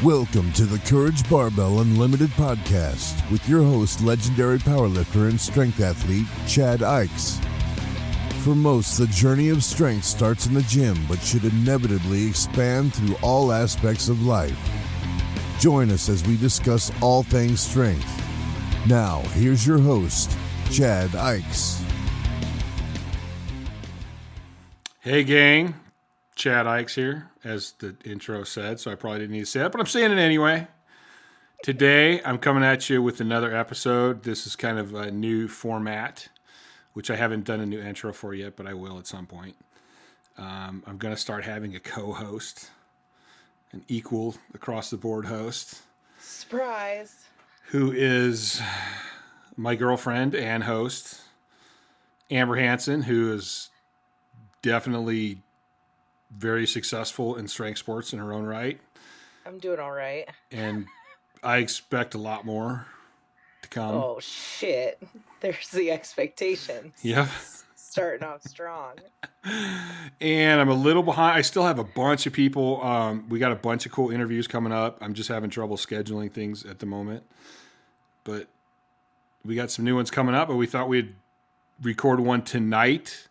Welcome to the Courage Barbell Unlimited podcast with your host, legendary powerlifter and strength athlete, Chad Ikes. For most, the journey of strength starts in the gym, but should inevitably expand through all aspects of life. Join us as we discuss all things strength. Now, here's your host, Chad Ikes. Hey gang, Chad Ikes here, as the intro said, so I probably didn't need to say that, but I'm saying it anyway. Today, I'm coming at you with another episode. This is kind of a new format, which I haven't done a new intro for yet, but I will at some point. I'm going to start having a co-host, an equal across-the-board host. Surprise! Who is my girlfriend and host, Amber Hansen, who is definitely very successful in strength sports in her own right. I'm doing all right. And I expect a lot more to come. Oh, shit. There's the expectations. Yep. Starting off strong. And I'm a little behind. I still have a bunch of people. We got a bunch of cool interviews coming up. I'm just having trouble scheduling things at the moment. But we got some new ones coming up, but we thought we'd record one tonight.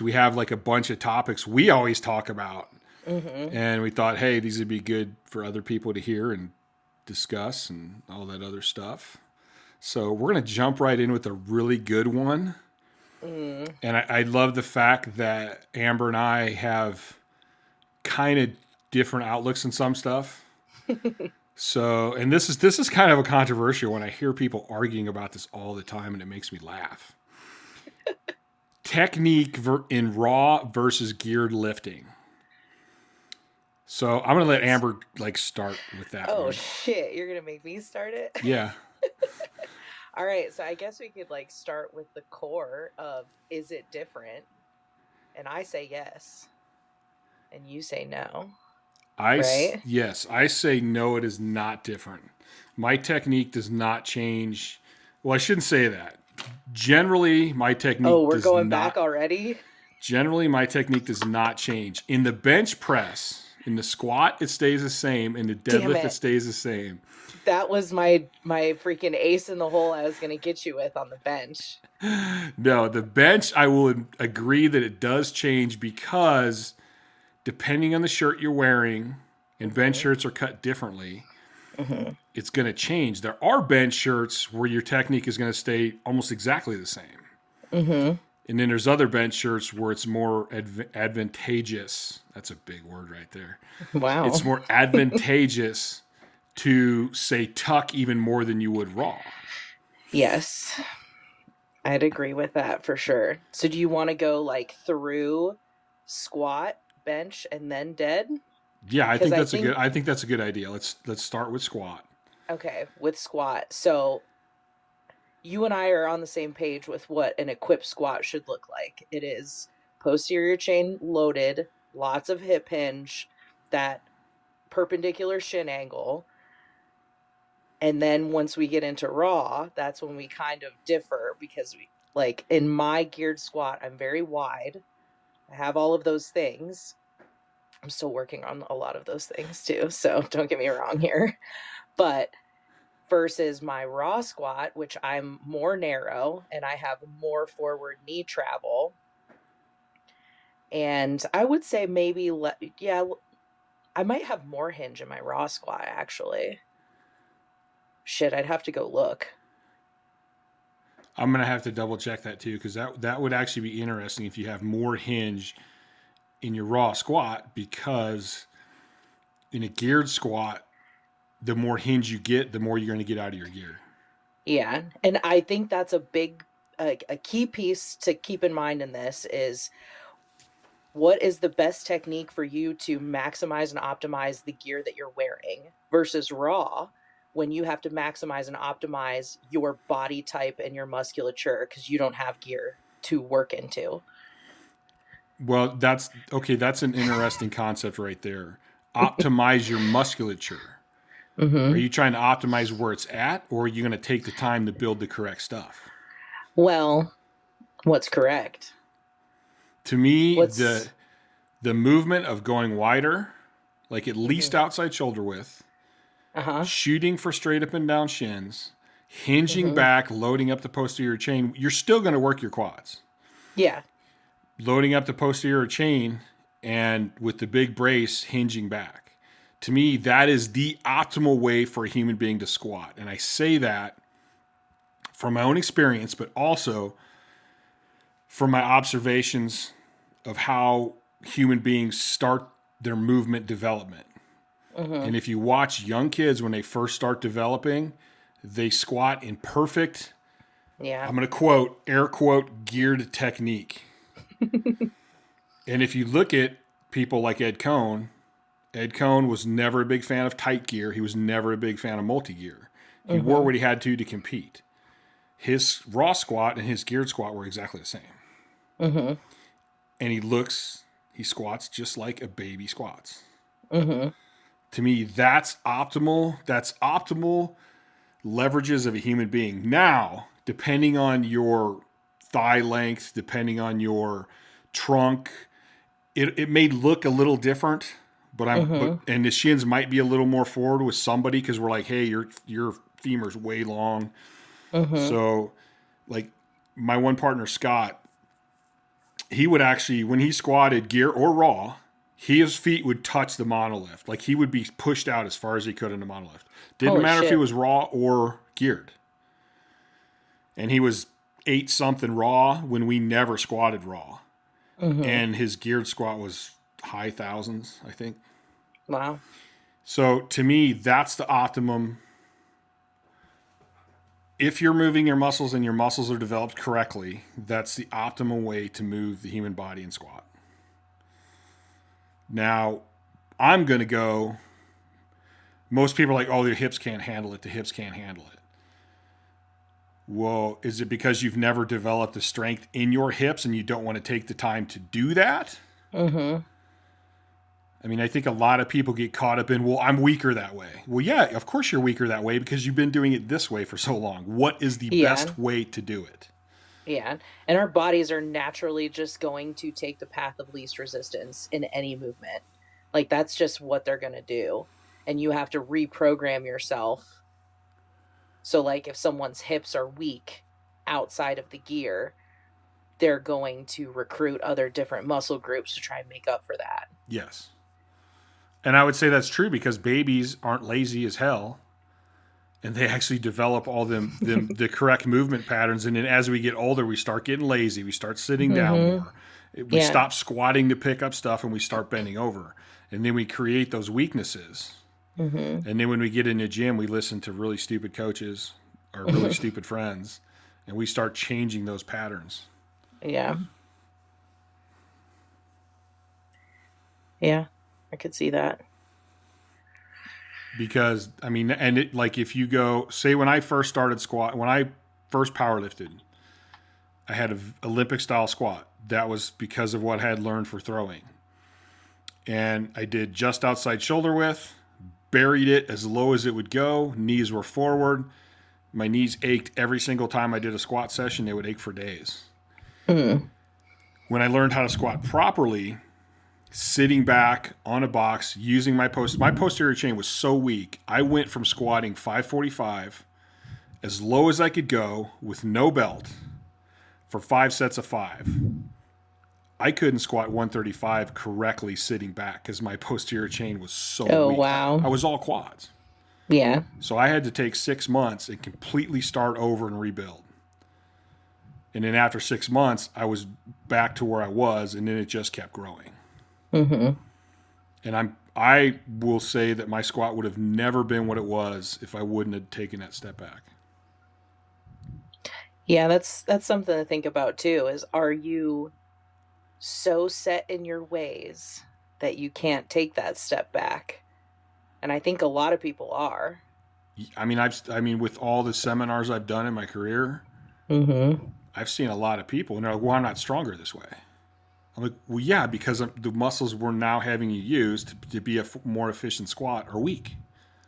We have like a bunch of topics we always talk about. Mm-hmm. And we thought, hey, these would be good for other people to hear and discuss and all that other stuff. So we're going to jump right in with a really good one. Mm. And I love the fact that Amber and I have kind of different outlooks on some stuff. So, and this is kind of a controversial one. I hear people arguing about this all the time and it makes me laugh. Technique in raw versus geared lifting. So I'm going to let Amber start with that. Oh, shit. You're going to make me start it? Yeah. All right. So I guess we could start with the core of, is it different? And I say yes. And you say no. Right? Yes. I say no, it is not different. My technique does not change. Well, I shouldn't say that. Generally, my technique Oh, we're going back already? Generally, my technique does not change. In the bench press, in the squat, it stays the same. In the deadlift, it stays the same. That was my freaking ace in the hole I was going to get you with on the bench. No, the bench, I will agree that it does change because depending on the shirt you're wearing, and bench shirts are cut differently, it's going to change. There are bench shirts where your technique is going to stay almost exactly the same. Mm-hmm. And then there's other bench shirts where it's more advantageous. That's a big word right there. Wow. It's more advantageous to, say, tuck even more than you would raw. Yes. I'd agree with that for sure. So do you want to go through squat, bench, and then dead? Yeah, I think that's a good idea. Let's start with squat. Okay, with squat. So you and I are on the same page with what an equipped squat should look like. It is posterior chain loaded, lots of hip hinge, that perpendicular shin angle. And then once we get into raw, that's when we kind of differ because in my geared squat, I'm very wide. I have all of those things. I'm still working on a lot of those things too, so don't get me wrong here. But versus my raw squat, which I'm more narrow and I have more forward knee travel. And I would say maybe, I might have more hinge in my raw squat actually. Shit, I'd have to go look. I'm going to have to double check that too, because that would actually be interesting if you have more hinge in your raw squat, because in a geared squat, the more hinge you get, the more you're going to get out of your gear. Yeah. And I think that's a key piece to keep in mind in this is what is the best technique for you to maximize and optimize the gear that you're wearing versus raw, when you have to maximize and optimize your body type and your musculature because you don't have gear to work into. Well, that's an interesting concept right there. Optimize your musculature. Mm-hmm. Are you trying to optimize where it's at, or are you going to take the time to build the correct stuff? Well, what's correct? To me, the movement of going wider, like at least outside shoulder width, Uh-huh. shooting for straight up and down shins, hinging back, loading up the posterior chain, you're still going to work your quads. Yeah. Loading up the posterior chain and with the big brace, hinging back. To me, that is the optimal way for a human being to squat. And I say that from my own experience, but also from my observations of how human beings start their movement development. And if you watch young kids when they first start developing, they squat in perfect, Yeah. I'm going to quote, air quote, geared technique. And if you look at people like Ed Cohn was never a big fan of tight gear. He was never a big fan of multi-gear. He wore what he had to compete. His raw squat and his geared squat were exactly the same. And he squats just like a baby squats. To me, that's optimal. That's optimal leverages of a human being. Now, depending on your thigh length, depending on your trunk, it may look a little different, but and the shins might be a little more forward with somebody because we're like, hey, your femur's way long. So, like my one partner Scott, he would actually, when he squatted gear or raw, his feet would touch the monolift. Like he would be pushed out as far as he could in the monolift. Didn't Holy matter if shit. he was raw or geared. And he was 8 something raw when we never squatted raw. And his geared squat was high thousands, I think. Wow. So to me, that's the optimum. If you're moving your muscles and your muscles are developed correctly, that's the optimal way to move the human body in squat. Now, I'm going to go, most people are like, oh, their hips can't handle it. The hips can't handle it. Well, is it because you've never developed the strength in your hips and you don't want to take the time to do that? I mean, I think a lot of people get caught up in, well, I'm weaker that way. Well, yeah, of course you're weaker that way because you've been doing it this way for so long. What is the best way to do it? Yeah. And our bodies are naturally just going to take the path of least resistance in any movement. Like that's just what they're going to do. And you have to reprogram yourself. So like if someone's hips are weak outside of the gear, they're going to recruit other different muscle groups to try and make up for that. Yes. And I would say that's true because babies aren't lazy as hell. And they actually develop all the correct movement patterns. And then as we get older, we start getting lazy. We start sitting down more. We stop squatting to pick up stuff and we start bending over. And then we create those weaknesses. And then when we get in the gym, we listen to really stupid coaches or really stupid friends. And we start changing those patterns. Yeah. Yeah, I could see that. Because, I mean, and it, like if you go, say when I first started squat, when I first powerlifted, I had an Olympic style squat. That was because of what I had learned for throwing. And I did just outside shoulder width, buried it as low as it would go. Knees were forward. My knees ached every single time I did a squat session. They would ache for days. When I learned how to squat properly, sitting back on a box, using my posterior chain was so weak. I went from squatting 545 as low as I could go with no belt for 5 sets of 5. I couldn't squat 135 correctly sitting back because my posterior chain was so weak. Wow. I was all quads. Yeah. So I had to take 6 months and completely start over and rebuild. And then after 6 months, I was back to where I was, and then it just kept growing. And I will say that my squat would have never been what it was if I wouldn't have taken that step back. Yeah, that's something to think about too, is are you so set in your ways that you can't take that step back? And I think a lot of people are. I mean, with all the seminars I've done in my career, I've seen a lot of people, and they're like, well, I'm not stronger this way. I'm like, well, yeah, because the muscles we're now having you use to be a more efficient squat are weak.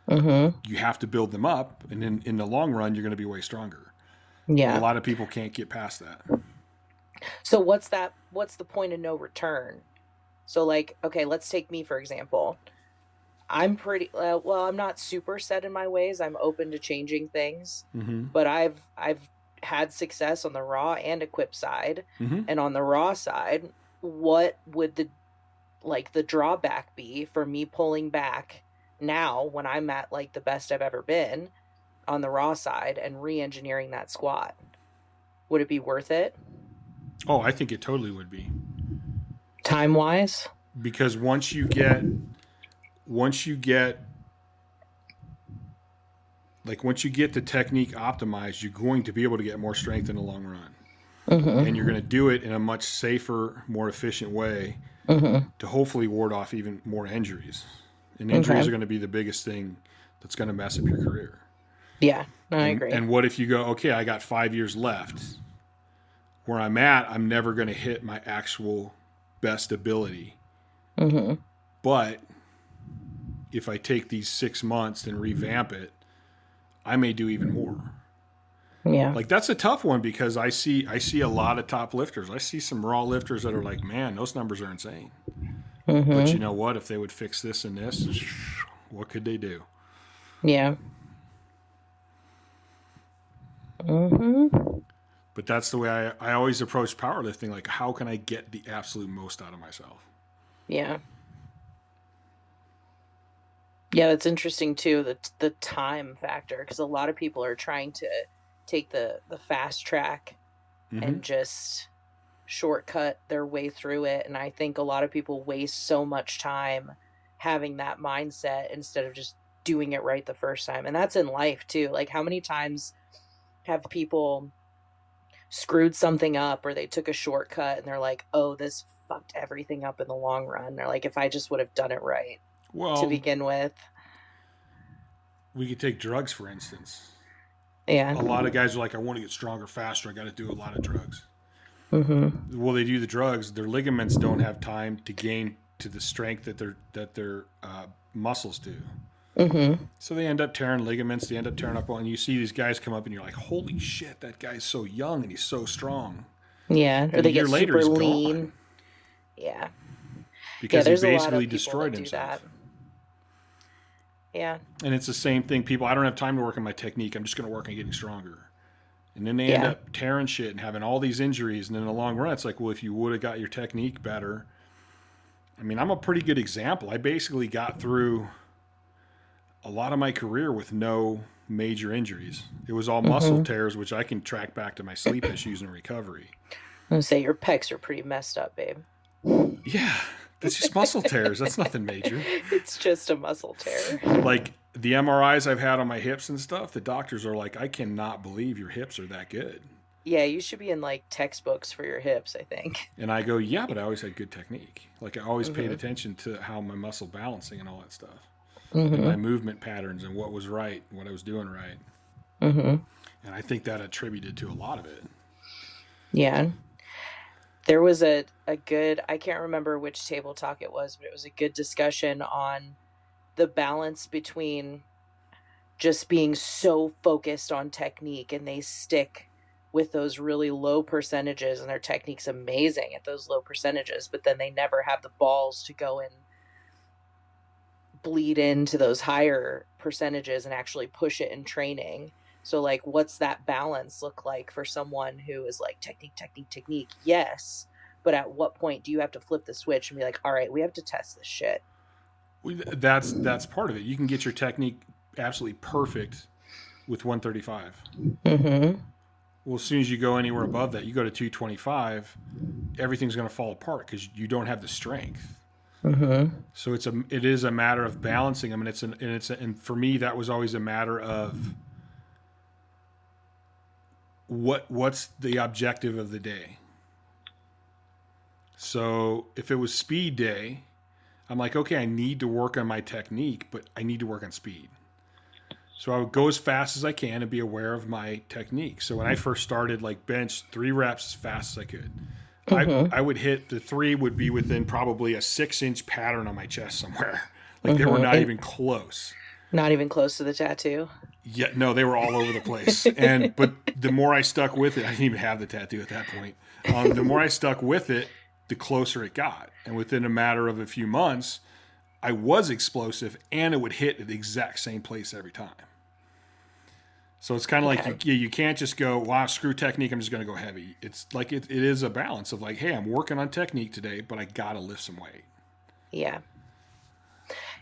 You have to build them up, and then in the long run, you're going to be way stronger. Yeah. A lot of people can't get past that. So what's the point of no return? So like, okay, let's take me for example. I'm pretty well. I'm not super set in my ways. I'm open to changing things, Mm-hmm. but I've had success on the raw and equip side, Mm-hmm. and on the raw side, what would the drawback be for me pulling back now when I'm at like the best I've ever been on the raw side and re-engineering that squat? Would it be worth it Oh, I think it totally would be, time wise? because once you get the technique optimized, you're going to be able to get more strength in the long run. Mm-hmm. And you're going to do it in a much safer, more efficient way Mm-hmm. to hopefully ward off even more injuries. And injuries Okay. are going to be the biggest thing that's going to mess up your career. Yeah, I agree. And what if you go, okay, I got 5 years left. Where I'm at, I'm never going to hit my actual best ability. Mm-hmm. But if I take these 6 months and revamp it, I may do even more. Yeah. Like, that's a tough one, because I see a lot of top lifters. I see some raw lifters that are like, man, those numbers are insane. Mm-hmm. But you know what? If they would fix this and this, what could they do? Yeah. Mm-hmm. But that's the way I always approach powerlifting. Like, how can I get the absolute most out of myself? Yeah. Yeah, that's interesting too, the time factor, because a lot of people are trying to take the fast track Mm-hmm. and just shortcut their way through it. And I think a lot of people waste so much time having that mindset instead of just doing it right the first time. And that's in life too. Like, how many times have people screwed something up, or they took a shortcut and they're like, oh, this fucked everything up in the long run. They're like, if I just would have done it right to Well, begin with. we could take drugs, for instance. Yeah. A lot of guys are like, I want to get stronger faster. I got to do a lot of drugs. Mm-hmm. Well, they do the drugs. Their ligaments don't have time to gain to the strength that their muscles do. Mm-hmm. So they end up tearing ligaments. They end up tearing up on. You see these guys come up, and you're like, holy shit, that guy's so young and he's so strong. Yeah. Or And they a year get later, super he's lean. gone. Yeah. Because he there's a lot of basically people destroyed that do himself. that. Yeah. And it's the same thing. People, I don't have time to work on my technique. I'm just going to work on getting stronger. And then they end Yeah. up tearing shit and having all these injuries. And in the long run, it's like, well, if you would have got your technique better. I mean, I'm a pretty good example. I basically got through a lot of my career with no major injuries. It was all muscle tears, which I can track back to my sleep issues and recovery. I'm gonna say your pecs are pretty messed up, babe. Yeah, that's just muscle tears. That's nothing major. It's just a muscle tear. Like the MRIs I've had on my hips and stuff, the doctors are like, I cannot believe your hips are that good. Yeah, you should be in like textbooks for your hips, I think. And I go, yeah, but I always had good technique. Like I always paid attention to how my muscle balancing and all that stuff. And my movement patterns and what was right, what I was doing right. Mm-hmm. And I think that attributed to a lot of it. Yeah. There was a good, I can't remember which table talk it was, but it was a good discussion on the balance between just being so focused on technique, and they stick with those really low percentages, and their technique's amazing at those low percentages, but then they never have the balls to go and bleed into those higher percentages and actually push it in training. So like, what's that balance look like for someone who is like technique? Yes. But at what point do you have to flip the switch and be like, all right, we have to test this shit? That's part of it. You can get your technique absolutely perfect with 135. Mm-hmm. Well, as soon as you go anywhere above that, you go to 225, everything's going to fall apart because you don't have the strength. Mm-hmm. So it is a matter of balancing them, and for me that was always a matter of what's the objective of the day. So if it was speed day, I'm like, okay, I need to work on my technique, but I need to work on speed. So I would go as fast as I can and be aware of my technique. So when I first started, like bench 3 reps as fast as I could. I would hit the 3 would be within probably a 6-inch pattern on my chest somewhere. Like they were not even close. Not even close to the tattoo. Yeah, no, they were all over the place. But the more I stuck with it, I didn't even have the tattoo at that point. The more I stuck with it, the closer it got. And within a matter of a few months, I was explosive and it would hit at the exact same place every time. So it's kind of like you can't just go, wow, screw technique, I'm just going to go heavy. It's like it is a balance of like, hey, I'm working on technique today, but I got to lift some weight. Yeah.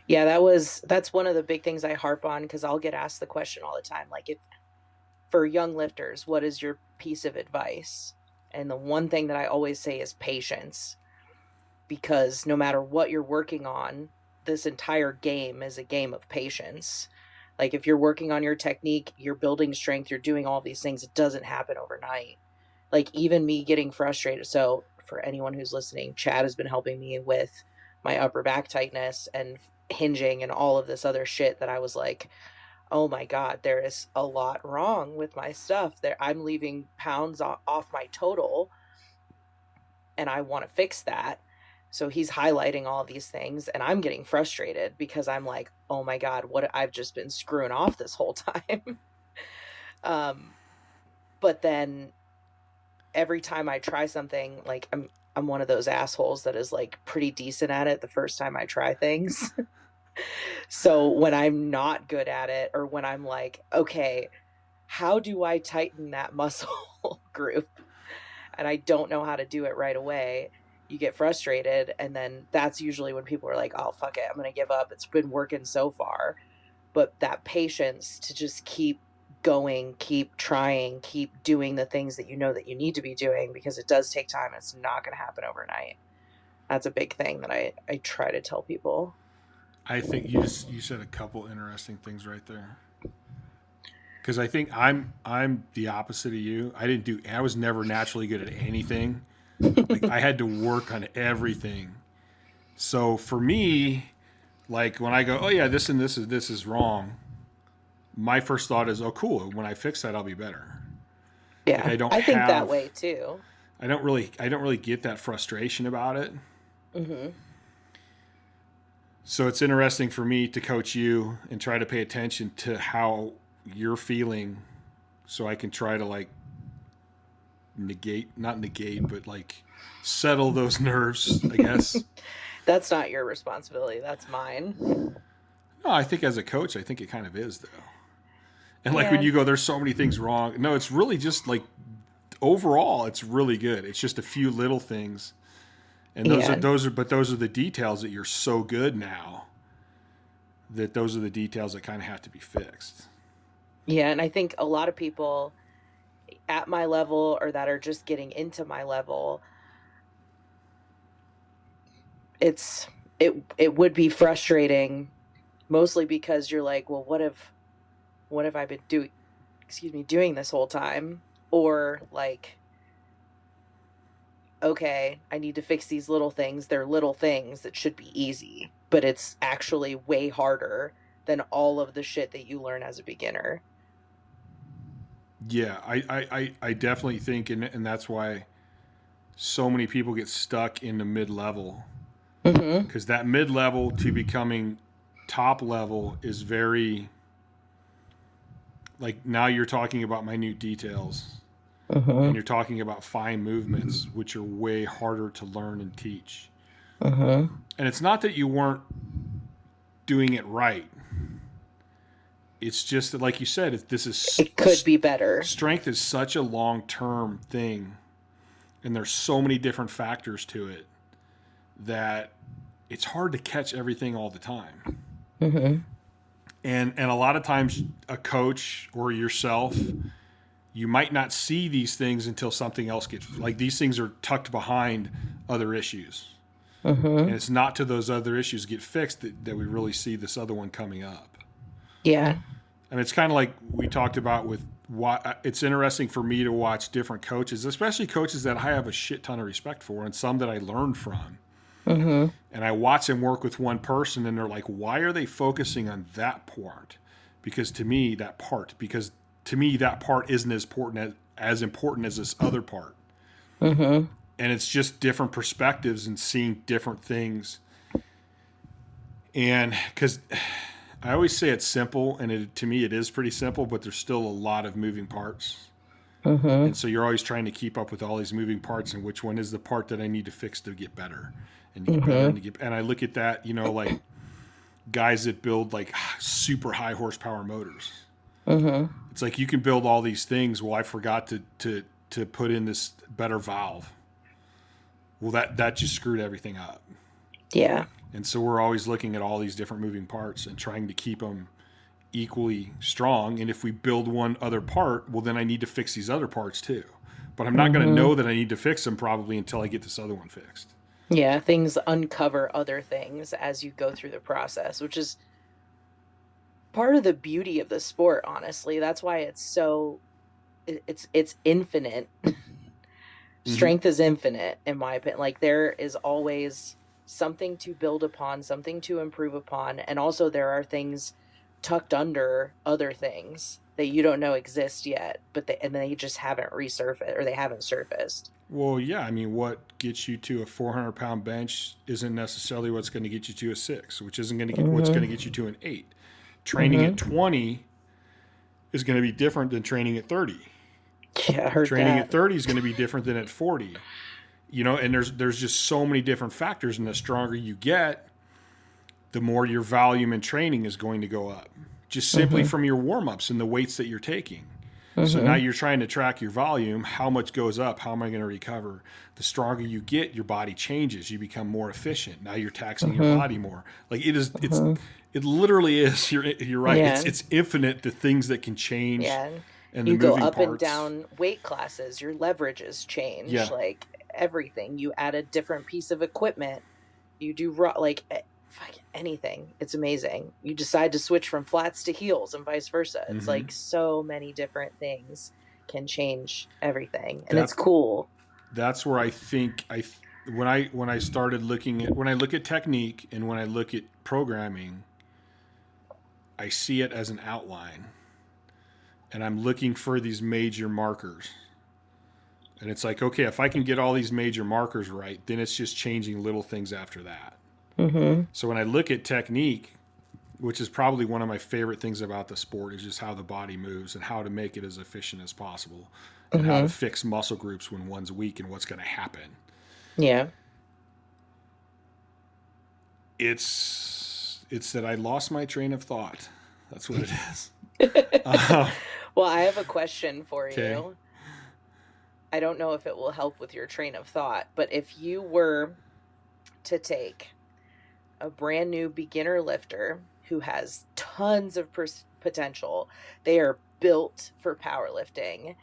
Yeah, that's one of the big things I harp on, because I'll get asked the question all the time, like, if for young lifters, what is your piece of advice? And the one thing that I always say is patience, because no matter what you're working on, this entire game is a game of patience. Like, if you're working on your technique, you're building strength, you're doing all these things, it doesn't happen overnight. Like, even me getting frustrated. So for anyone who's listening, Chad has been helping me with my upper back tightness and hinging and all of this other shit that I was like, oh my God, there is a lot wrong with my stuff. There, I'm leaving pounds off my total, and I want to fix that. So he's highlighting all these things, and I'm getting frustrated because I'm like, oh my God, what I've just been screwing off this whole time. But then every time I try something, like, I'm one of those assholes that is like pretty decent at it the first time I try things. So when I'm not good at it, or when I'm like, okay, how do I tighten that muscle group? And I don't know how to do it right away, you get frustrated. And then that's usually when people are like, oh, fuck it, I'm going to give up. It's been working so far. But that patience to just keep going, keep trying, keep doing the things that you know that you need to be doing, because it does take time. It's not going to happen overnight. That's a big thing that I try to tell people. I think you said a couple interesting things right there. Because I think I'm the opposite of you. I was never naturally good at anything. Like, I had to work on everything. So for me, like, when I go, oh yeah, this and this is wrong, my first thought is, oh cool, when I fix that, I'll be better. Yeah, Like, I think that way too. I don't really get that frustration about it. Mm-hmm. So it's interesting for me to coach you and try to pay attention to how you're feeling, so I can try to like not negate, but like settle those nerves, I guess. That's not your responsibility. That's mine. No, I think as a coach, I think it kind of is though. And like when you go, there's so many things wrong. No, it's really just like overall, it's really good. It's just a few little things. And those are the details that you're so good now, that those are the details that kind of have to be fixed. Yeah, and I think a lot of people at my level, or that are just getting into my level, it would be frustrating, mostly because you're like, well, what have I been doing this whole time? Or like, okay, I need to fix these little things. They're little things that should be easy, but it's actually way harder than all of the shit that you learn as a beginner. Yeah, I definitely think, and that's why so many people get stuck in the mid-level. Because that mid-level to becoming top level is very, like, now you're talking about minute details. And you're talking about fine movements, which are way harder to learn and teach. And it's not that you weren't doing it right. It's just that, like you said, it could be better. Strength is such a long-term thing, and there's so many different factors to it that it's hard to catch everything all the time. And a lot of times, a coach or yourself, you might not see these things until something else gets, like, these things are tucked behind other issues. And it's not till those other issues get fixed that we really see this other one coming up. Yeah. And it's kind of like we talked about with it's interesting for me to watch different coaches, especially coaches that I have a shit ton of respect for and some that I learned from. And I watch them work with one person, and they're like, why are they focusing on that part? Because to me, that part isn't as important as this other part. And it's just different perspectives and seeing different things. And because I always say it's simple, and to me it is pretty simple, but there's still a lot of moving parts. And so you're always trying to keep up with all these moving parts, and which one is the part that I need to fix to get better and get better and I look at that, like guys that build like super high horsepower motors. Mm-hmm. It's like you can build all these things. Well, I forgot to put in this better valve. Well, that just screwed everything up. Yeah. And so we're always looking at all these different moving parts and trying to keep them equally strong. And if we build one other part, well, then I need to fix these other parts too. But I'm not going to know that I need to fix them probably until I get this other one fixed. Yeah, things uncover other things as you go through the process, which is part of the beauty of the sport, honestly. That's why it's so it's infinite. Strength is infinite, in my opinion. Like, there is always something to build upon, something to improve upon, and also there are things tucked under other things that you don't know exist yet, but they just haven't resurfaced, or they haven't surfaced. Well, yeah. I mean, what gets you to a 400-pound bench isn't necessarily what's going to get you to a 6, which isn't going to get what's going to get you to an 8. Training at 20 is going to be different than training at 30. Yeah, I heard Training that. at 30 is going to be different than at 40. You know, and there's just so many different factors, and the stronger you get, the more your volume in training is going to go up. Just simply from your warm-ups and the weights that you're taking. So now you're trying to track your volume, how much goes up, how am I going to recover? The stronger you get, your body changes, you become more efficient. Now you're taxing your body more. Like it literally is. You're right. Yeah. It's infinite, the things that can change. Yeah. And the You go moving up and parts. down weight classes, your leverages change, Yeah. like everything. You add a different piece of equipment. You do fucking anything. It's amazing. You decide to switch from flats to heels and vice versa. It's like so many different things can change everything, and it's cool. That's where I think when I started when I look at technique and when I look at programming, I see it as an outline, and I'm looking for these major markers. And it's like, okay, if I can get all these major markers right, then it's just changing little things after that. So when I look at technique, which is probably one of my favorite things about the sport, is just how the body moves and how to make it as efficient as possible, and how to fix muscle groups when one's weak and what's going to happen. Yeah. It's that I lost my train of thought. That's what it is. Well, I have a question for Okay. you. I don't know if it will help with your train of thought, but if you were to take a brand new beginner lifter who has tons of potential, they are built for powerlifting,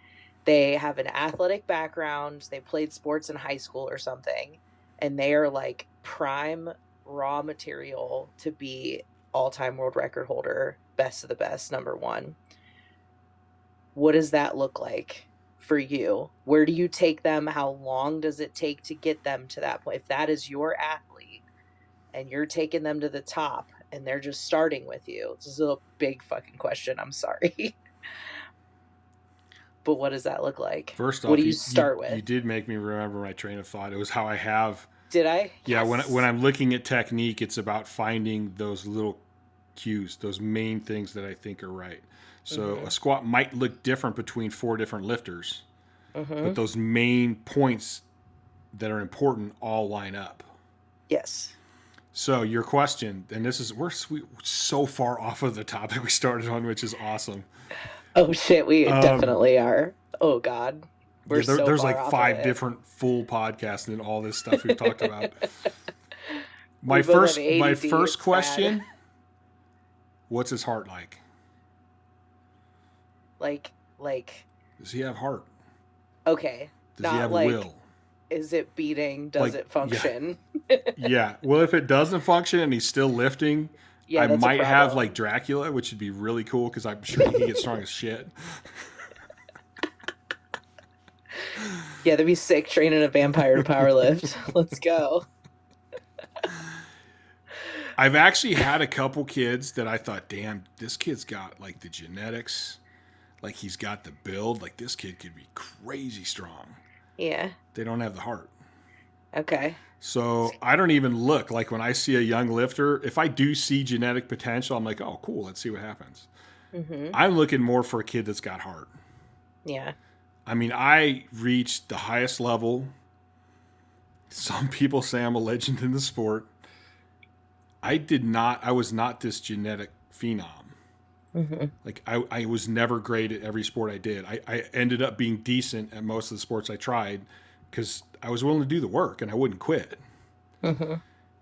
they have an athletic background, they played sports in high school or something, and they are like prime raw material to be all-time world record holder, best of the best, number one. What does that look like for you? Where do you take them? How long does it take to get them to that point? If that is your athlete and you're taking them to the top and they're just starting with you, this is a big fucking question, I'm sorry. But what does that look like? First off, what do you start with? You did make me remember my train of thought. It was how I have. Did I? Yeah, Yes. when I'm looking at technique, it's about finding those little cues, those main things that I think are right. So a squat might look different between 4 different lifters, but those main points that are important all line up. Yes. So your question, and this is we're so far off of the topic we started on, which is awesome. Oh shit, we definitely are. Oh God. We're so there's far like off 5 of it. different full podcasts and all this stuff we've talked about. My We both first have ADD, it's sad. question, what's his heart like? Like, Does he have heart? okay. Does Not he have like, will? is it beating? Does Like, it function? Yeah. Well, if it doesn't function and he's still lifting, Yeah, I that's a might have problem. like Dracula, which would be really cool because I'm sure he can get strong as shit. Yeah, that'd be sick training a vampire to powerlift. Let's go. I've actually had a couple kids that I thought, damn, this kid's got like the genetics, like he's got the build, like this kid could be crazy strong. Yeah. They don't have the heart. Okay. So I don't even look. Like when I see a young lifter, if I do see genetic potential, I'm like, oh, cool, let's see what happens. I'm looking more for a kid that's got heart. Yeah. I mean, I reached the highest level. Some people say I'm a legend in the sport. I was not this genetic phenom. Mm-hmm. Like I was never great at every sport I did. I ended up being decent at most of the sports I tried because I was willing to do the work and I wouldn't quit. Mm-hmm.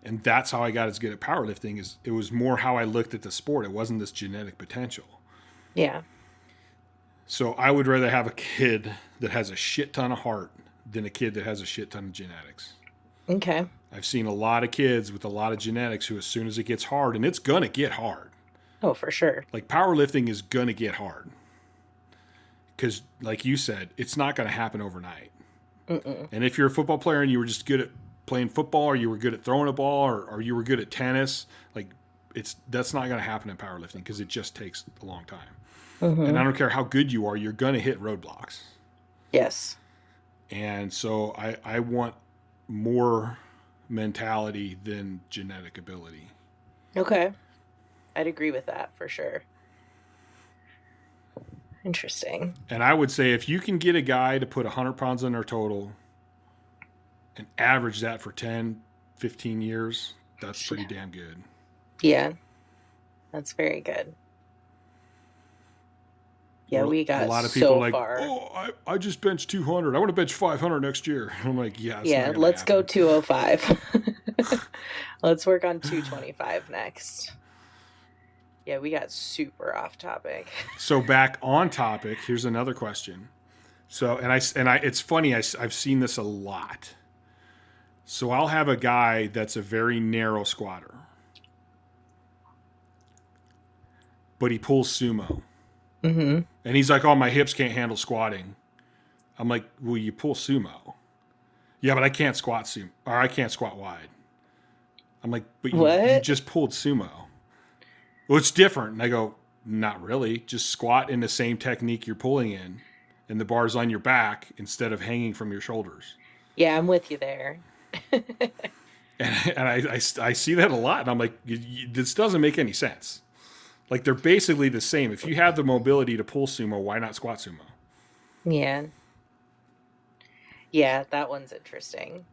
And that's how I got as good at powerlifting. Is it was more how I looked at the sport. It wasn't this genetic potential. Yeah. So I would rather have a kid that has a shit ton of heart than a kid that has a shit ton of genetics. Okay. I've seen a lot of kids with a lot of genetics who, as soon as it gets hard, and it's gonna get hard. Oh, for sure. Like powerlifting is gonna get hard because, like you said, it's not gonna happen overnight. Mm-mm. And if you're a football player and you were just good at playing football, or you were good at throwing a ball, or you were good at tennis, like that's not going to happen in powerlifting because it just takes a long time. Mm-hmm. And I don't care how good you are, you're going to hit roadblocks. Yes. And so I want more mentality than genetic ability. Okay. I'd agree with that for sure. Interesting. And I would say if you can get a guy to put 100 pounds on their total and average that for 10, 15 years, that's pretty damn good. Yeah. That's very good. Yeah, we got a lot of people so like, far. oh, I just benched 200. I want to bench 500 next year. I'm like, yeah. Yeah, let's go 205. Let's work on 225 next. Yeah, we got super off topic. So back on topic, here's another question. So, and I, it's funny. I've seen this a lot. So I'll have a guy that's a very narrow squatter, but he pulls sumo. Mm-hmm. And he's like, oh, my hips can't handle squatting. I'm like, well, you pull sumo. Yeah, but I can't squat sumo, or I can't squat wide. I'm like, but you just pulled sumo. Well, it's different. And I go, not really. Just squat in the same technique you're pulling in, and the bar's on your back instead of hanging from your shoulders. Yeah, I'm with you there. and I see that a lot, and I'm like, this doesn't make any sense. Like, they're basically the same. If you have the mobility to pull sumo, why not squat sumo? Yeah. Yeah, that one's interesting.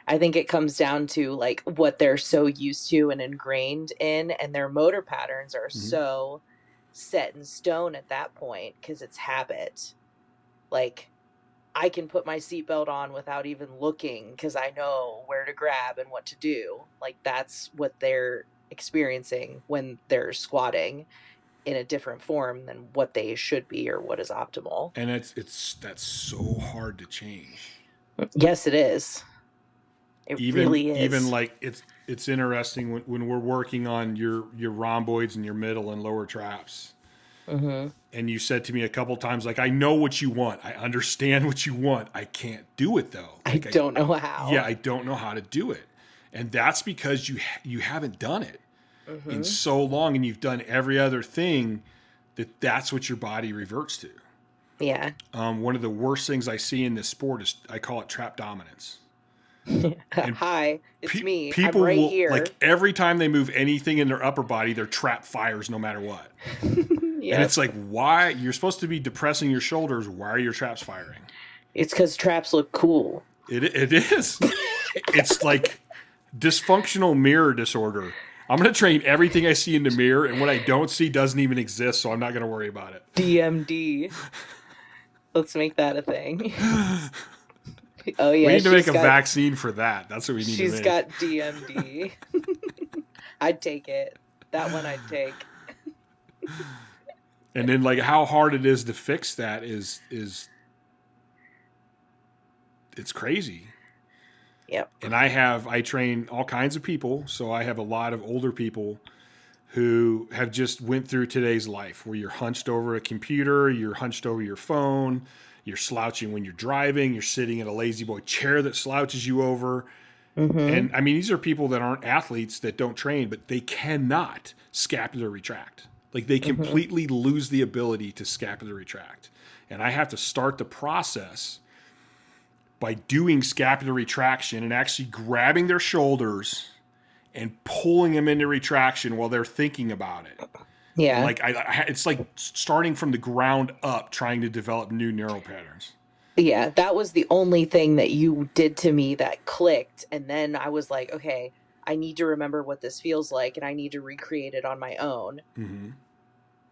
I think it comes down to like what they're so used to and ingrained in, and their motor patterns are so set in stone at that point because it's habit. Like, I can put my seatbelt on without even looking because I know where to grab and what to do. Like, that's what they're experiencing when they're squatting in a different form than what they should be or what is optimal. And that's so hard to change. Yes, it is. It really is. Even like it's interesting when we're working on your rhomboids and your middle and lower traps. Mm-hmm. And you said to me a couple times, like, I know what you want. I understand what you want. I can't do it though. Like, I don't know how. Yeah, I don't know how to do it. And that's because you haven't done it in so long, and you've done every other thing that's what your body reverts to. Yeah. One of the worst things I see in this sport is I call it trap dominance. Hi, it's me. People I'm right will, here. like, every time they move anything in their upper body, their trap fires no matter what. Yep. And it's like, why? You're supposed to be depressing your shoulders. Why are your traps firing? It's because traps look cool. It is. It's like dysfunctional mirror disorder. I'm going to train everything I see in the mirror, and what I don't see doesn't even exist, so I'm not going to worry about it. DMD. Let's make that a thing. Oh, yeah. We need to make a vaccine for that. That's what we need to make. She's got DMD. I'd take it. That one I'd take. And then, like, how hard it is to fix that is it's crazy. Yep. And I train all kinds of people. So I have a lot of older people who have just went through today's life where you're hunched over a computer, you're hunched over your phone, you're slouching when you're driving, you're sitting in a lazy boy chair that slouches you over. Mm-hmm. And I mean, these are people that aren't athletes that don't train, but they cannot scapular retract. Like, they completely lose the ability to scapular retract. And I have to start the process by doing scapular retraction and actually grabbing their shoulders and pulling them into retraction while they're thinking about it. Yeah. And like it's like starting from the ground up, trying to develop new neural patterns. Yeah, that was the only thing that you did to me that clicked. And then I was like, okay, I need to remember what this feels like, and I need to recreate it on my own. Mm-hmm.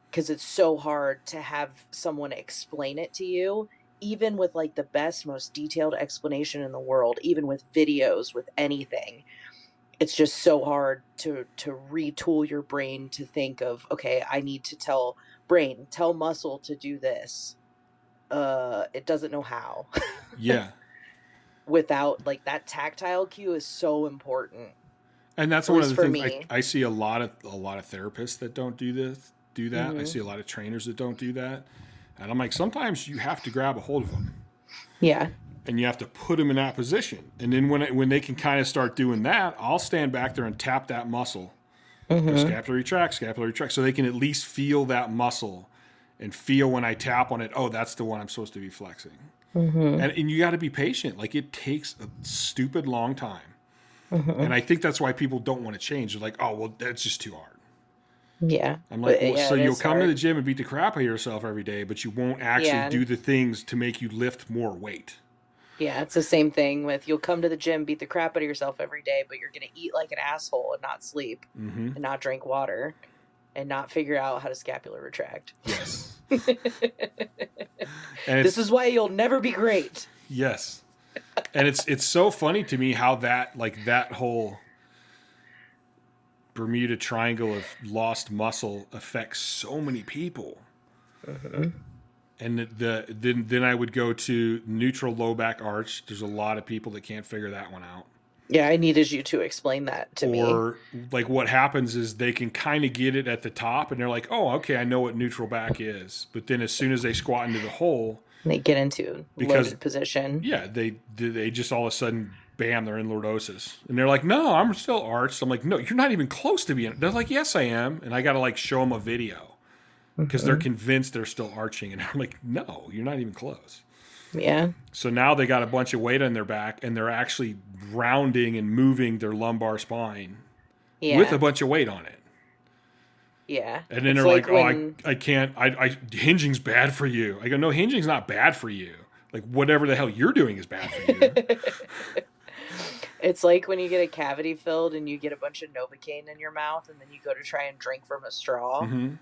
Because it's so hard to have someone explain it to you, even with like the best, most detailed explanation in the world, even with videos, with anything. It's just so hard to retool your brain to think of, okay, I need to tell muscle to do this. It doesn't know how. Yeah. Without, like, that tactile cue is so important. And that's At one of least the for things me. I see a lot of therapists that don't do that. I Mhm. see a lot of trainers that don't do that. And I'm like, sometimes you have to grab a hold of them Yeah. and you have to put them in that position. And then when they can kind of start doing that, I'll stand back there and tap that muscle. Go Mhm. scapular retract, so they can at least feel that muscle and feel when I tap on it, oh, that's the one I'm supposed to be flexing. Mhm. And you got to be patient. Like, it takes a stupid long time. Mhm. And I think that's why people don't want to change. They're like, oh, well, that's just too hard. Yeah. I'm like, well, yeah, so it you'll is come to the hard. gym and beat the crap out of yourself every day, but you won't actually Yeah. do the things to make you lift more weight. Yeah, it's the same thing with, you'll come to the gym, beat the crap out of yourself every day, but you're going to eat like an asshole and not sleep Mm-hmm. and not drink water and not figure out how to scapular retract. Yes. This is why you'll never be great. Yes. And it's so funny to me how that whole Bermuda Triangle of lost muscle affects so many people. Mm-hmm. And then I would go to neutral low back arch. There's a lot of people that can't figure that one out. Yeah, I needed you to explain that to me. Or like what happens is they can kind of get it at the top and they're like, oh, okay, I know what neutral back is. But then as soon as they squat into the hole, They get into loaded position. Yeah, they just all of a sudden, bam, they're in lordosis. And they're like, no, I'm still arched. I'm like, no, you're not even close to being. They're like, yes, I am. And I got to like show them a video because they're convinced they're still arching. And I'm like, no, you're not even close. Yeah. So now they got a bunch of weight on their back and they're actually rounding and moving their lumbar spine with a bunch of weight on it. Yeah. And then they're like, oh, I can't, hinging's bad for you. I go, no, hinging's not bad for you. Like, whatever the hell you're doing is bad for you. It's like when you get a cavity filled and you get a bunch of Novocaine in your mouth and then you go to try and drink from a straw. Mm-hmm.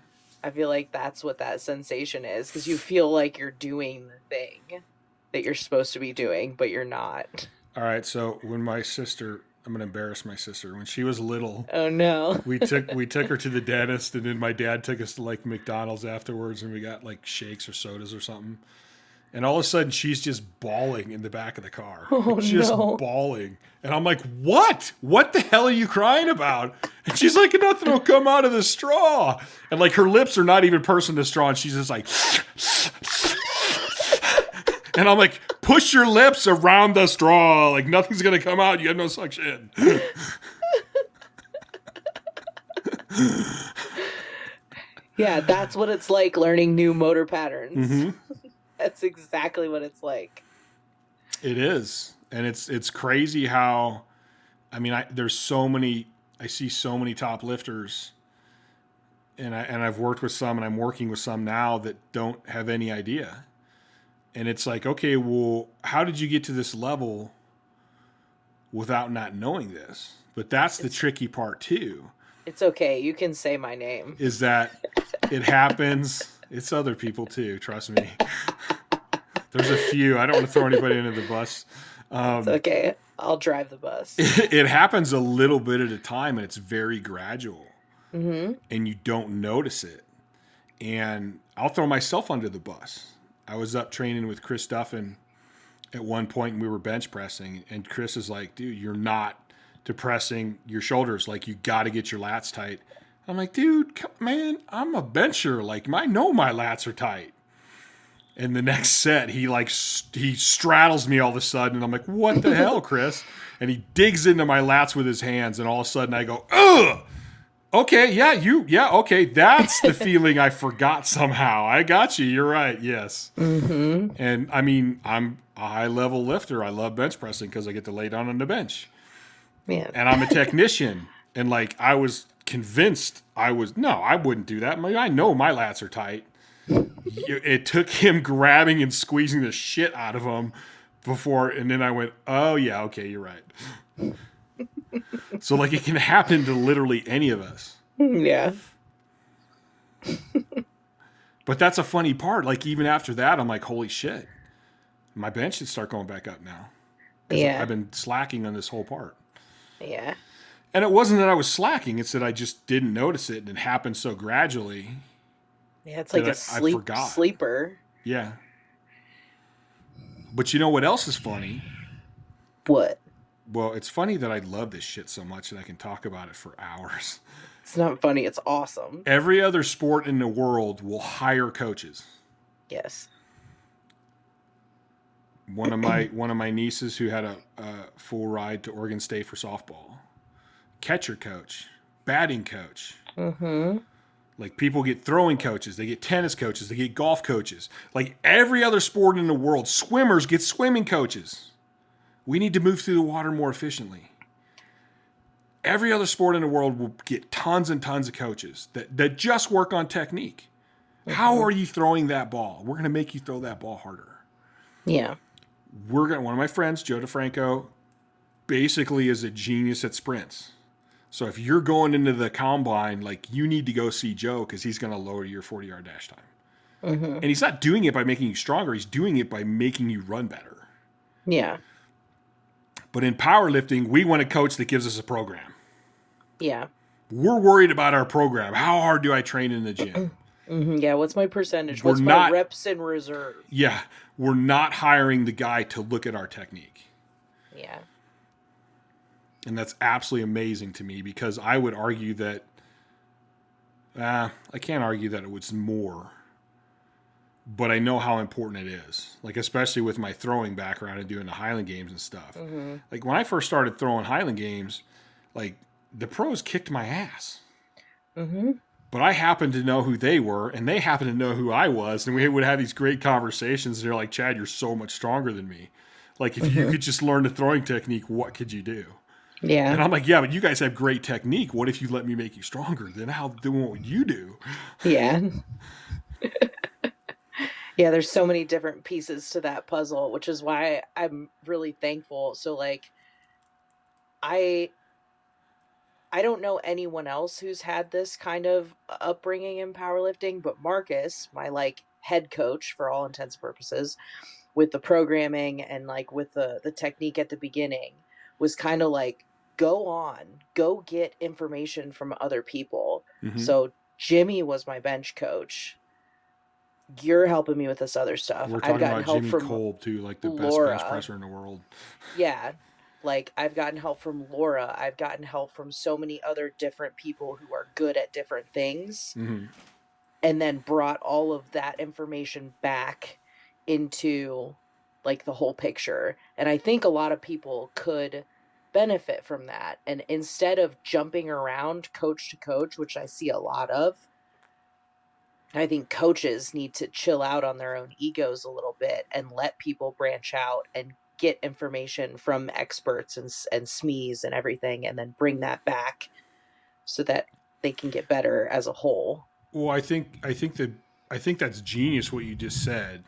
I feel like that's what that sensation is, because you feel like you're doing the thing that you're supposed to be doing, but you're not. All right, so when my sister, I'm going to embarrass my sister. When she was little, Oh no. we took her to the dentist, and then my dad took us to like McDonald's afterwards, and we got like shakes or sodas or something. And all of a sudden, she's just bawling in the back of the car. Oh, just no. bawling. And I'm like, what? What the hell are you crying about? And she's like, nothing will come out of the straw. And like her lips are not even pursing the straw, and she's just like... And I'm like, push your lips around the straw. Like, nothing's going to come out. You have no suction. Yeah, that's what it's like learning new motor patterns. Mm-hmm. That's exactly what it's like. It is. And it's crazy how, I mean, I see so many top lifters, and I've worked with some, and I'm working with some now that don't have any idea. And it's like, okay, well, how did you get to this level without not knowing this? But that's the tricky part too. It's okay. You can say my name. Is that it happens. It's other people too. Trust me. There's a few. I don't want to throw anybody under the bus. It's okay. I'll drive the bus. It happens a little bit at a time, and it's very gradual. Mm-hmm. And you don't notice it. And I'll throw myself under the bus. I was up training with Chris Duffin at one point, and we were bench pressing, and Chris is like, dude, you're not depressing your shoulders. Like, you got to get your lats tight. I'm like, dude, man, I'm a bencher. Like, I know my lats are tight. And the next set, he straddles me all of a sudden, and I'm like, what the hell, Chris? And he digs into my lats with his hands, and all of a sudden I go, ugh! Okay, okay. That's the feeling I forgot somehow. I got you. You're right. Yes. Mm-hmm. And I mean, I'm a high level lifter. I love bench pressing because I get to lay down on the bench. Yeah. And I'm a technician. And like, I was convinced I wouldn't do that. I know my lats are tight. It took him grabbing and squeezing the shit out of them before. And then I went, oh yeah, okay, you're right. So like it can happen to literally any of us. Yeah. But that's a funny part. Like even after that, I'm like, holy shit, my bench should start going back up now. Because Yeah. I've been slacking on this whole part. Yeah. And it wasn't that I was slacking. It's that I just didn't notice it and it happened so gradually. Yeah, it's like that a I forgot. sleeper. Yeah. But you know what else is funny? What? Well, it's funny that I love this shit so much that I can talk about it for hours. It's not funny, it's awesome. Every other sport in the world will hire coaches. Yes. One of my nieces who had a full ride to Oregon State for softball, catcher coach, batting coach. Mm-hmm. Like people get throwing coaches, they get tennis coaches, they get golf coaches. Like every other sport in the world, swimmers get swimming coaches. We need to move through the water more efficiently. Every other sport in the world will get tons and tons of coaches that just work on technique. Mm-hmm. How are you throwing that ball? We're going to make you throw that ball harder. Yeah. One of my friends, Joe DeFranco, basically is a genius at sprints. So if you're going into the combine, like you need to go see Joe because he's going to lower your 40-yard dash time. Mm-hmm. And he's not doing it by making you stronger. He's doing it by making you run better. Yeah. But in powerlifting, we want a coach that gives us a program. Yeah. We're worried about our program. How hard do I train in the gym? Mm-hmm. Yeah, what's my percentage? What's my reps in reserve? Yeah, we're not hiring the guy to look at our technique. Yeah. And that's absolutely amazing to me because I would argue that, I can't argue that it was more, but I know how important it is. Like, especially with my throwing background and doing the Highland Games and stuff. Mm-hmm. Like, when I first started throwing Highland Games, like, the pros kicked my ass. Mm-hmm. But I happened to know who they were, and they happened to know who I was, and we would have these great conversations, and they're like, Chad, you're so much stronger than me. Like, if you could just learn the throwing technique, what could you do? Yeah. And I'm like, yeah, but you guys have great technique. What if you let me make you stronger? Then how doing what you do? Yeah. Yeah, there's so many different pieces to that puzzle, which is why I'm really thankful. So, like, I don't know anyone else who's had this kind of upbringing in powerlifting, but Marcus, my like head coach for all intents and purposes, with the programming and like with the technique at the beginning, was kind of like, go get information from other people. Mm-hmm. So Jimmy was my bench coach. You're helping me with this other stuff. We're talking about Jimmy Kolb too, like the Laura. best bench presser in the world. Yeah. Like, I've gotten help from Laura. I've gotten help from so many other different people who are good at different things. Mm-hmm. And then brought all of that information back into, like, the whole picture. And I think a lot of people could benefit from that. And instead of jumping around coach to coach, which I see a lot of, I think coaches need to chill out on their own egos a little bit and let people branch out and get information from experts and SMEs and everything, and then bring that back so that they can get better as a whole. Well, I think that's genius what you just said,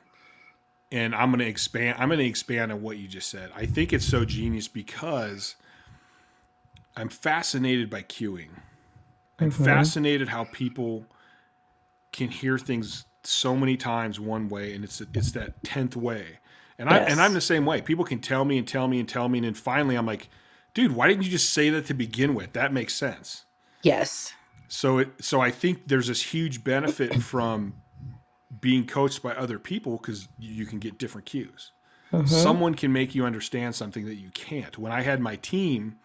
and I'm going to expand on what you just said. I think it's so genius because I'm fascinated by cueing. I'm fascinated how people can hear things so many times one way, and it's that 10th way. And I'm the same way. People can tell me, and then finally I'm like, dude, why didn't you just say that to begin with? That makes sense. Yes. So I think there's this huge benefit from being coached by other people because you can get different cues. Mm-hmm. Someone can make you understand something that you can't. When I had my team,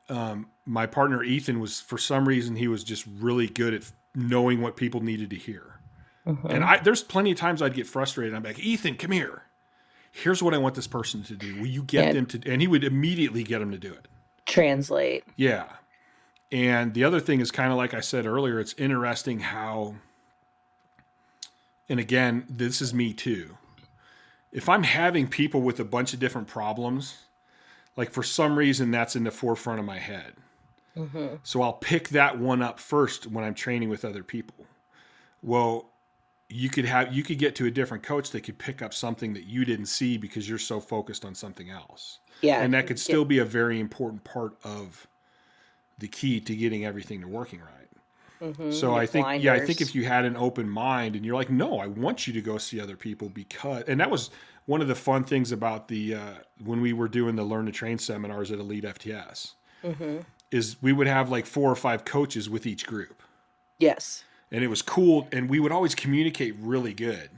my partner Ethan was, for some reason, he was just really good at knowing what people needed to hear. Mm-hmm. And there's plenty of times I'd get frustrated. I'm like, Ethan, come here. Here's what I want this person to do. Will you get them to? And he would immediately get them to do it. Translate. Yeah. And the other thing is kind of like I said earlier, it's interesting how, and again, this is me too. If I'm having people with a bunch of different problems, like for some reason that's in the forefront of my head. Mm-hmm. So I'll pick that one up first when I'm training with other people. Well, you could get to a different coach that could pick up something that you didn't see because you're so focused on something else. Yeah. And that could still be a very important part of the key to getting everything to working right. Mm-hmm. So Your I think blinders. if you had an open mind and you're like, no, I want you to go see other people and that was one of the fun things about the when we were doing the Learn to Train seminars at Elite FTS Mm-hmm. is we would have like 4 or 5 coaches with each group. Yes. And it was cool. And we would always communicate really good.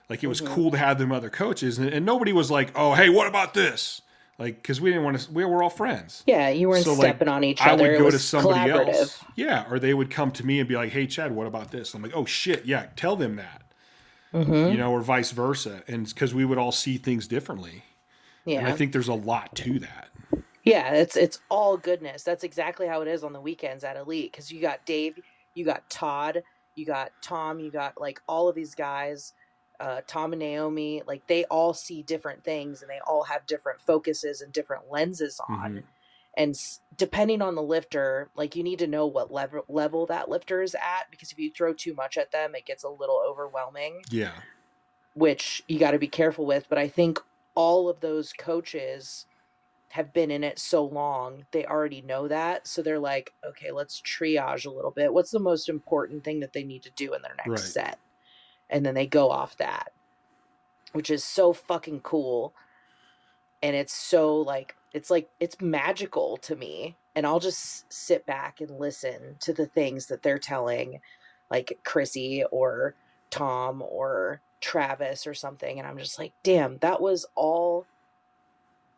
Like it was cool to have them other coaches. And nobody was like, oh, hey, what about this? Like, because we didn't want to, we were all friends. Yeah, you weren't stepping on each other. I would It go was to somebody collaborative. else. Yeah. Or they would come to me and be like, hey, Chad, what about this? I'm like, oh, shit. Yeah. Tell them that. Mm-hmm. Or vice versa. And because we would all see things differently. Yeah. And I think there's a lot to that. Yeah, it's all goodness. That's exactly how it is on the weekends at Elite, because you got Dave, you got Todd, you got Tom, you got like all of these guys, Tom and Naomi, like they all see different things and they all have different focuses and different lenses on. Mm-hmm. And depending on the lifter, like you need to know what level that lifter is at, because if you throw too much at them, it gets a little overwhelming. Yeah. Which you got to be careful with. But I think all of those coaches have been in it so long, they already know that. So they're like, okay, let's triage a little bit. What's the most important thing that they need to do in their next set? And then they go off that, which is so fucking cool. And it's so like, it's magical to me. And I'll just sit back and listen to the things that they're telling, like Chrissy or Tom or Travis or something. And I'm just like, damn, that was all.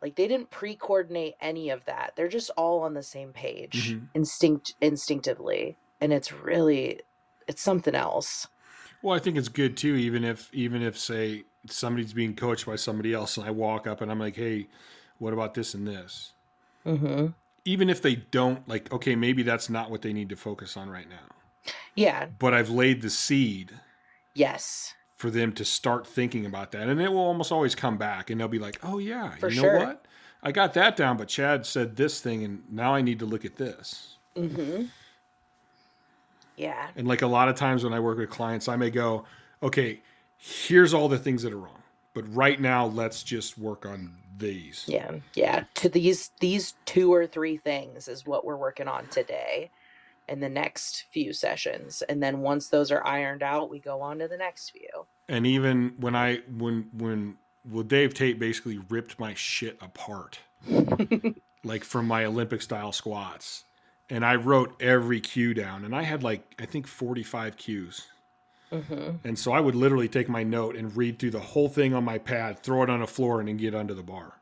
Like they didn't pre-coordinate any of that. They're just all on the same page, instinctively, and it's something else. Well, I think it's good too, even if say somebody's being coached by somebody else, and I walk up and I'm like, hey, what about this and this? Mm-hmm. Even if they don't, like, okay, maybe that's not what they need to focus on right now. Yeah. But I've laid the seed. Yes. For them to start thinking about that. And it will almost always come back and they'll be like, oh yeah, For you know sure. what? I got that down, but Chad said this thing and now I need to look at this. Mm-hmm. Yeah. And like a lot of times when I work with clients, I may go, okay, here's all the things that are wrong, but right now let's just work on these. Yeah. Yeah. To these 2 or 3 things is what we're working on today in the next few sessions. And then once those are ironed out, we go on to the next few. And even when Dave Tate basically ripped my shit apart, like from my Olympic style squats. And I wrote every cue down and I had like, I think 45 cues. Mm-hmm. And so I would literally take my note and read through the whole thing on my pad, throw it on the floor and then get under the bar.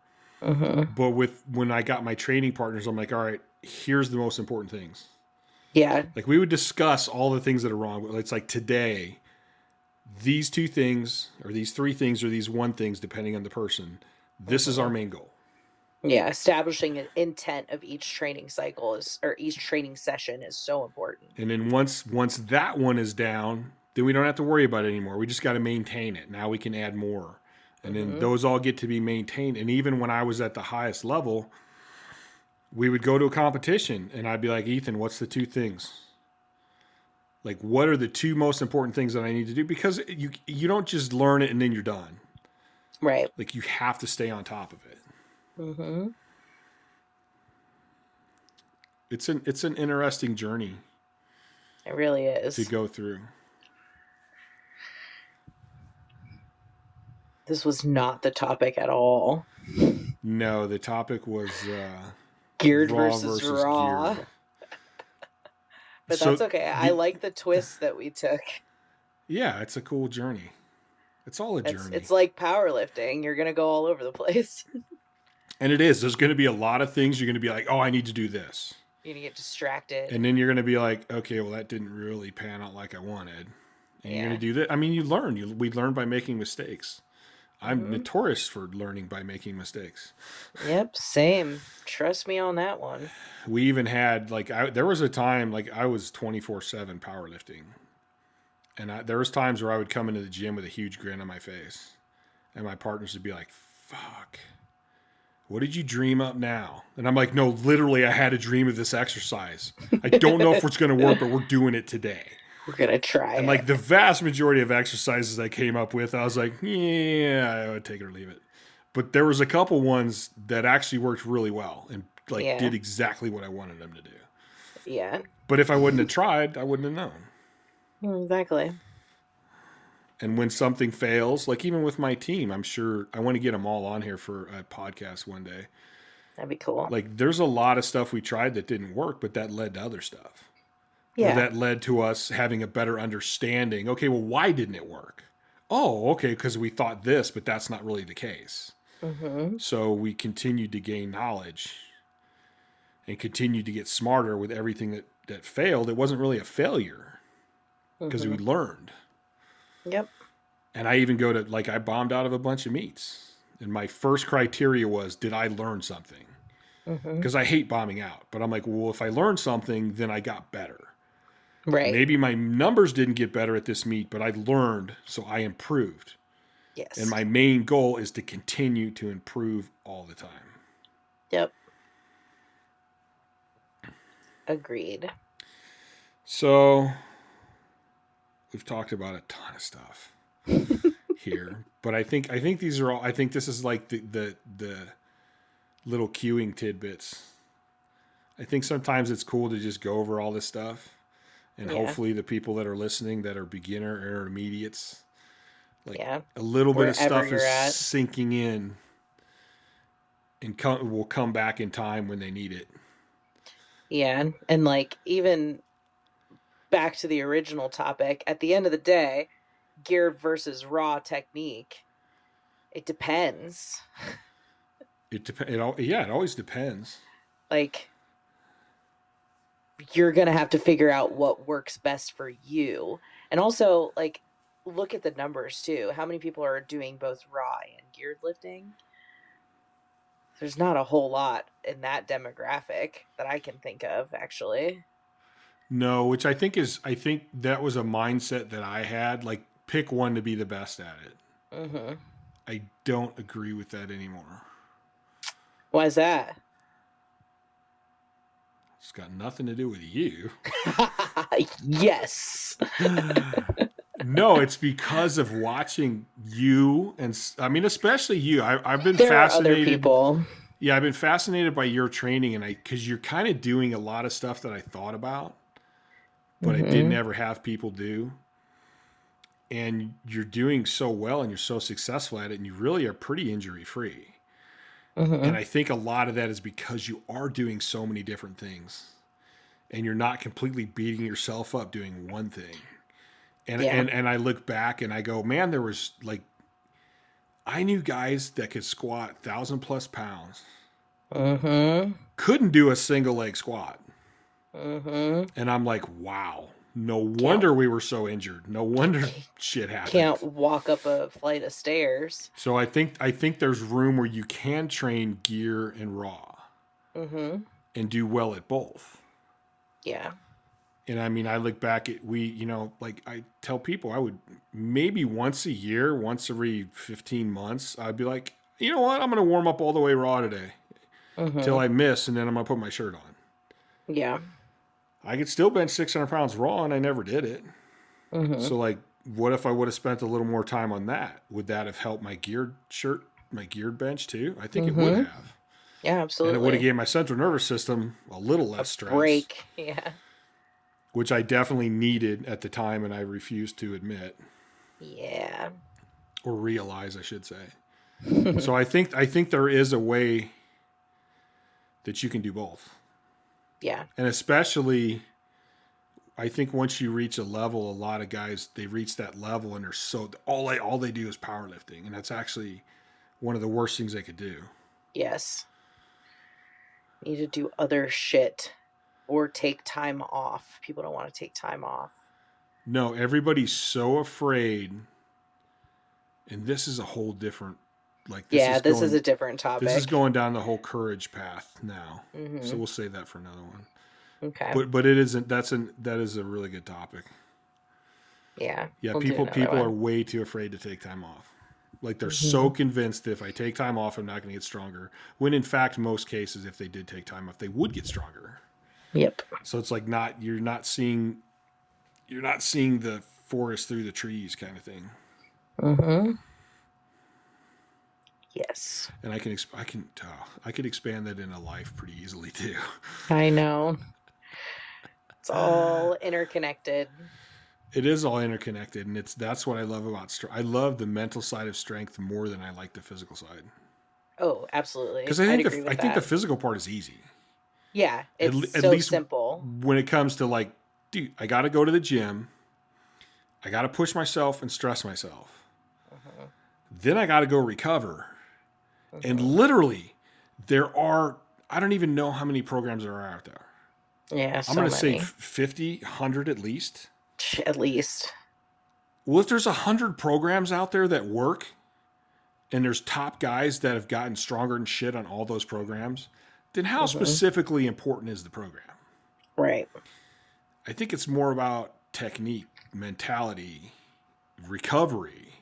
Mm-hmm. But when I got my training partners, I'm like, all right, here's the most important things. Yeah. Like we would discuss all the things that are wrong. It's like today, these 2 things or these 3 things or these 1 things, depending on the person, this is our main goal. Yeah. Establishing an intent of each training cycle or each training session is so important. And then once that one is down, then we don't have to worry about it anymore. We just got to maintain it. Now we can add more. And then those all get to be maintained. And even when I was at the highest level, we would go to a competition and I'd be like, Ethan, what's the 2 things? Like, what are the 2 most important things that I need to do? Because you don't just learn it and then you're done. Right. Like, you have to stay on top of it. Mm-hmm. It's an interesting journey. It really is. To go through. This was not the topic at all. No, the topic was geared versus raw. Geared. But that's okay. I like the twist that we took. Yeah, it's a cool journey. It's all a journey. It's like powerlifting. You're going to go all over the place. And it is. There's going to be a lot of things you're going to be like, oh, I need to do this. You're going to get distracted. And then you're going to be like, okay, well, that didn't really pan out like I wanted. And you're going to do that. I mean, you learn. We learn by making mistakes. I'm notorious for learning by making mistakes. Yep, same. Trust me on that one. We even had, like, there was a time, like, I was 24/7 powerlifting. And there was times where I would come into the gym with a huge grin on my face. And my partners would be like, fuck, what did you dream up now? And I'm like, no, literally, I had a dream of this exercise. I don't know if it's going to work, but we're doing it today. We're gonna try And it. like the vast majority of exercises I came up with, I was like, yeah, I would take it or leave it. But there was a couple ones that actually worked really well and like did exactly what I wanted them to do. Yeah. But if I wouldn't have tried, I wouldn't have known. Exactly. And when something fails, like even with my team, I'm sure I want to get them all on here for a podcast one day. That'd be cool. Like there's a lot of stuff we tried that didn't work, but that led to other stuff. Yeah. Or that led to us having a better understanding. Okay, well, why didn't it work? Oh, okay, because we thought this, but that's not really the case. Mm-hmm. So we continued to gain knowledge and continued to get smarter with everything that failed. It wasn't really a failure because we learned. Yep. And I even go to, like, I bombed out of a bunch of meets. And my first criteria was, did I learn something? Because I hate bombing out. But I'm like, well, if I learned something, then I got better. Right. Maybe my numbers didn't get better at this meet, but I learned, so I improved. Yes. And my main goal is to continue to improve all the time. Yep. Agreed. So we've talked about a ton of stuff here, but I think these are all. I think this is like the little cueing tidbits. I think sometimes it's cool to just go over all this stuff, and hopefully the people that are listening that are beginner or intermediates, like a little bit of stuff is sinking in, and will come back in time when they need it. Yeah, and like even back to the original topic, at the end of the day, gear versus raw technique, it depends. It always depends. Like, you're going to have to figure out what works best for you. And also, like, look at the numbers, too. How many people are doing both raw and geared lifting? There's not a whole lot in that demographic that I can think of, actually. No, which I think that was a mindset that I had. Like, pick one to be the best at it. Mm-hmm. I don't agree with that anymore. Why is that? It's got nothing to do with you. Yes. No, it's because of watching you, and I mean, especially you. I've been there fascinated. Are other people. Yeah, I've been fascinated by your training, and because you're kind of doing a lot of stuff that I thought about, but I didn't ever have people do. And you're doing so well, and you're so successful at it, and you really are pretty injury free. And I think a lot of that is because you are doing so many different things, and you're not completely beating yourself up doing one thing. And I look back and I go, man, there was like, I knew guys that could squat 1,000+ pounds, couldn't do a single leg squat. And I'm like, wow, no wonder we were so injured. No wonder shit happened. Can't walk up a flight of stairs. So I think there's room where you can train gear and raw and do well at both. Yeah. And I mean, I look back at like I tell people I would maybe once a year, once every 15 months, I'd be like, you know what? I'm going to warm up all the way raw today till I miss. And then I'm going to put my shirt on. Yeah. I could still bench 600 pounds raw, and I never did it. So like, what if I would have spent a little more time on that? Would that have helped my geared bench too? I think it would have. Yeah, absolutely. And it would have given my central nervous system a little less stress. Break. Yeah. Which I definitely needed at the time, and I refused to admit. Yeah. Or realize, I should say. So I think there is a way that you can do both. Yeah. And especially, I think once you reach a level, a lot of guys, they reach that level and they're so, all they do is powerlifting. And that's actually one of the worst things they could do. Yes. Need to do other shit or take time off. People don't want to take time off. No, everybody's so afraid. And this is a whole different, like, this is a different topic. This is going down the whole courage path now. So we'll save that for another one. Okay. But it isn't, that is a really good topic. Yeah. Yeah. We'll people are way too afraid to take time off. Like they're so convinced that if I take time off, I'm not going to get stronger. When in fact, most cases, if they did take time off, they would get stronger. Yep. So it's like you're not seeing you're not seeing the forest through the trees kind of thing. Mm-hmm. Yes. And I could expand that into life pretty easily too. I know. It's all interconnected. It is all interconnected, and that's what I love about I love the mental side of strength more than I like the physical side. Oh, absolutely. Because I think the physical part is easy. Yeah, it's at so least simple. When it comes to like, dude, I got to go to the gym. I got to push myself and stress myself. Mm-hmm. Then I got to go recover. Mm-hmm. And literally, I don't even know how many programs there are out there. Yeah, I'm going to say 50, 100 at least. At least. Well, if there's 100 programs out there that work, and there's top guys that have gotten stronger and shit on all those programs, then how specifically important is the program? Right. I think it's more about technique, mentality, recovery,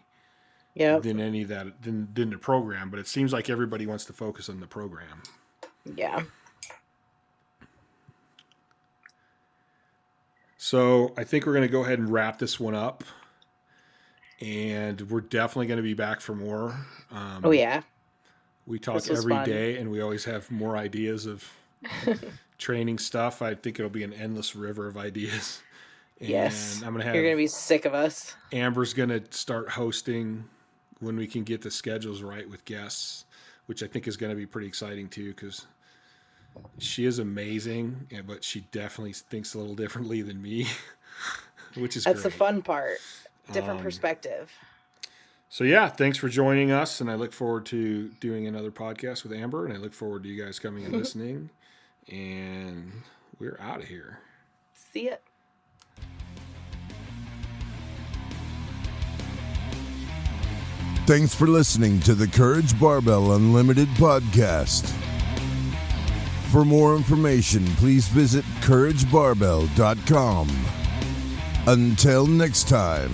than any of that, than the program. But it seems like everybody wants to focus on the program. Yeah. So I think we're going to go ahead and wrap this one up. And we're definitely going to be back for more. Oh, yeah. We talk every day, and we always have more ideas of training stuff. I think it'll be an endless river of ideas. And yes. You're going to be sick of us. Amber's going to start hosting when we can get the schedules right with guests, which I think is going to be pretty exciting too, because she is amazing, but she definitely thinks a little differently than me, which is That's great. The fun part. Different perspective. So yeah, thanks for joining us, and I look forward to doing another podcast with Amber, and I look forward to you guys coming and listening, and we're out of here. See ya. Thanks for listening to the Courage Barbell Unlimited podcast. For more information, please visit CourageBarbell.com. Until next time.